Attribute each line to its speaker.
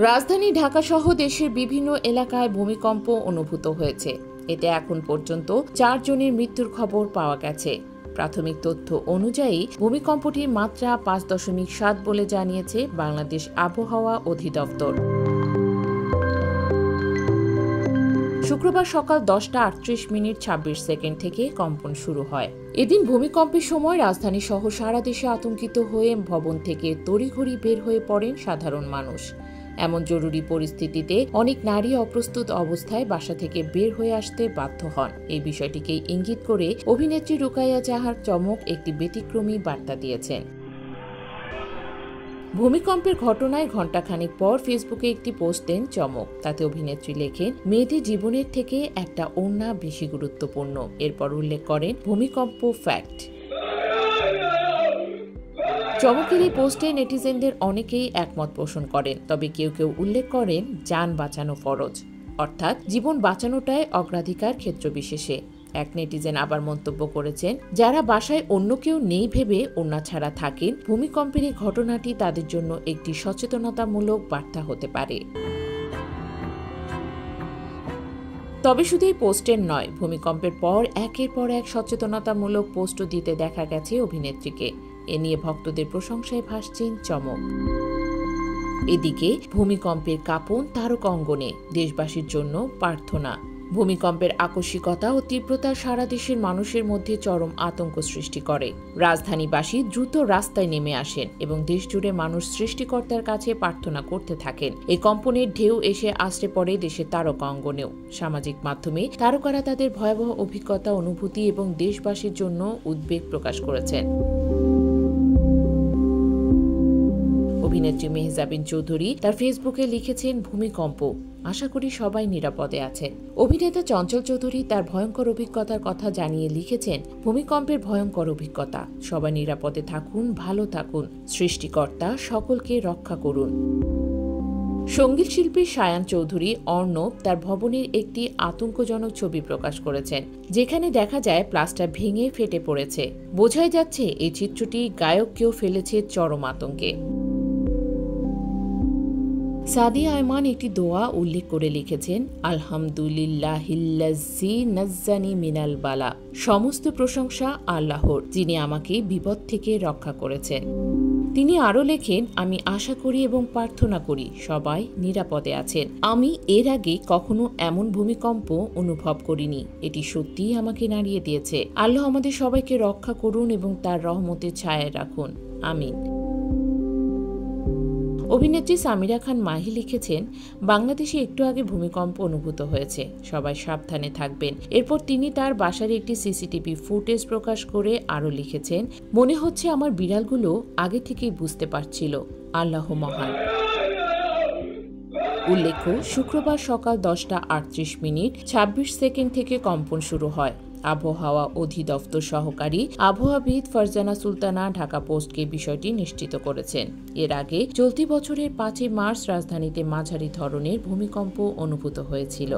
Speaker 1: রাজধানী ঢাকা সহ দেশের বিভিন্ন এলাকায় ভূমিকম্প অনুভূত হয়েছে। এতে এখন পর্যন্ত 4 জনের মৃত্যুর খবর পাওয়া গেছে। প্রাথমিক তথ্য অনুযায়ী ভূমিকম্পটির মাত্রা 5.7 বলে জানিয়েছে বাংলাদেশ আবহাওয়া অধিদপ্তর। শুক্রবার সকাল 10:38:26 থেকে কম্পন শুরু হয়। এদিন ভূমিকম্পের সময় রাজধানী সহ সারা দেশে আতঙ্কিত হয়ে ভবন থেকে তড়িঘড়ি বের হয়ে পড়েন সাধারণ মানুষ। এমন জরুরি পরিস্থিতিতে অনেক নারী অপ্রস্তুত অবস্থায় বাসা থেকে বের হয়ে আসতে বাধ্য হন। এই বিষয়টিকেই ইঙ্গিত করে অভিনেত্রী রুকাইয়া জাহার চমক একটি ব্যতিক্রমী বার্তা দিয়েছেন। ভূমিকম্পের ঘটনায় ঘণ্টাখানেক পর ফেসবুকে একটি পোস্ট দেন চমক। তাতে অভিনেত্রী লেখেন, মেয়েদের জীবনের থেকে একটা ওড়না বেশি গুরুত্বপূর্ণ। এরপর উল্লেখ করেন ভূমিকম্প ফ্যাক্ট। চমকের এই পোস্টে নেটিজেনদের অনেকেই একমত পোষণ করেন, তবে কেউ কেউ উল্লেখ করেন যান বাঁচানো ফরজ, অর্থাৎ জীবন বাঁচানোটাই অগ্রাধিকার ক্ষেত্রবিশেষে। এক নেটিজেন আবার মন্তব্য করেছেন, যারা বাসায় অন্য কেউ নেই ভেবে ওড়না ছাড়া থাকেন, ভূমিকম্পের এই ঘটনাটি তাদের জন্য একটি সচেতনতামূলক বার্তা হতে পারে। তবে শুধু এই পোস্টের নয়, ভূমিকম্পের পর একের পর এক সচেতনতামূলক পোস্টও দিতে দেখা গেছে অভিনেত্রীকে। এ নিয়ে ভক্তদের প্রশংসায় ভাসছেন চমক। এদিকে ভূমিকম্পের কাঁপন তারক অঙ্গনে, দেশবাসীর জন্য প্রার্থনা। ভূমিকম্পের আকস্মিকতা ও তীব্রতা সারা দেশের মানুষের মধ্যে চরম আতঙ্ক সৃষ্টি করে। রাজধানীবাসী দ্রুত রাস্তায় নেমে আসেন এবং দেশজুড়ে মানুষ সৃষ্টিকর্তার কাছে প্রার্থনা করতে থাকেন। এই কম্পনের ঢেউ এসে আছড়ে পড়ে দেশের তারকা অঙ্গনেও। সামাজিক মাধ্যমে তারকারা তাদের ভয়াবহ অভিজ্ঞতা, অনুভূতি এবং দেশবাসীর জন্য উদ্বেগ প্রকাশ করেছেন। অভিনেত্রী মেহজাবিন চৌধুরী তার ফেসবুকে লিখেছেন, ভূমিকম্প, আশা করি সবাই নিরাপদে আছেন। অভিনেতা চঞ্চল চৌধুরী তার ভয়ঙ্কর অভিজ্ঞতার কথা জানিয়ে লিখেছেন, ভূমিকম্পের ভয়ঙ্কর অভিজ্ঞতা, সবাই নিরাপদে থাকুন, ভালো থাকুন, সৃষ্টিকর্তা সকলকে রক্ষা করুন। সঙ্গীত শিল্পী সায়ান চৌধুরী অর্ণব তার ভবনের একটি আতঙ্কজনক ছবি প্রকাশ করেছেন, যেখানে দেখা যায় প্লাস্টার ভেঙে ফেটে পড়েছে। বোঝাই যাচ্ছে এই চিত্রটি গায়ককেও ফেলেছে চরম আতঙ্কে। সাদিয়া আয়মান একটি দোয়া উল্লেখ করে লিখেছেন, আলহামদুলিল্লাহিল্লাযী নাজ্জানি মিনাল বালা, সমস্ত প্রশংসা আল্লাহর, যিনি আমাকে বিপদ থেকে রক্ষা করেছেন। তিনি আরও লেখেন, আমি আশা করি এবং প্রার্থনা করি সবাই নিরাপদে আছেন। আমি এর আগে কখনো এমন ভূমিকম্প অনুভব করিনি। এটি সত্যিই আমাকে নাড়িয়ে দিয়েছে। আল্লাহ আমাদের সবাইকে রক্ষা করুন এবং তার রহমতের ছায়ায় রাখুন, আমিন। অভিনেত্রী সামিরা খান মাহি লিখেছেন, বাংলাদেশে একটু আগে ভূমিকম্প অনুভূত হয়েছে, সবাই সাবধানে থাকবেন। এরপর তিনি তার বাসার একটি সিসিটিভি ফুটেজ প্রকাশ করে আরও লিখেছেন, মনে হচ্ছে আমার বিড়ালগুলো আগে থেকেই বুঝতে পারছিল, আল্লাহ মহান। উল্লেখ্য, শুক্রবার সকাল 10:38:26 থেকে কম্পন শুরু হয়। আবহাওয়া অধিদপ্তর সহকারী আবহাওয়াবিদ ফারজানা সুলতানা ঢাকা পোস্টকে বিষয়টি নিশ্চিত করেছেন। এর আগে চলতি বছরের 5 মার্চ রাজধানীতে মাঝারি ধরনের ভূমিকম্প অনুভূত হয়েছিল।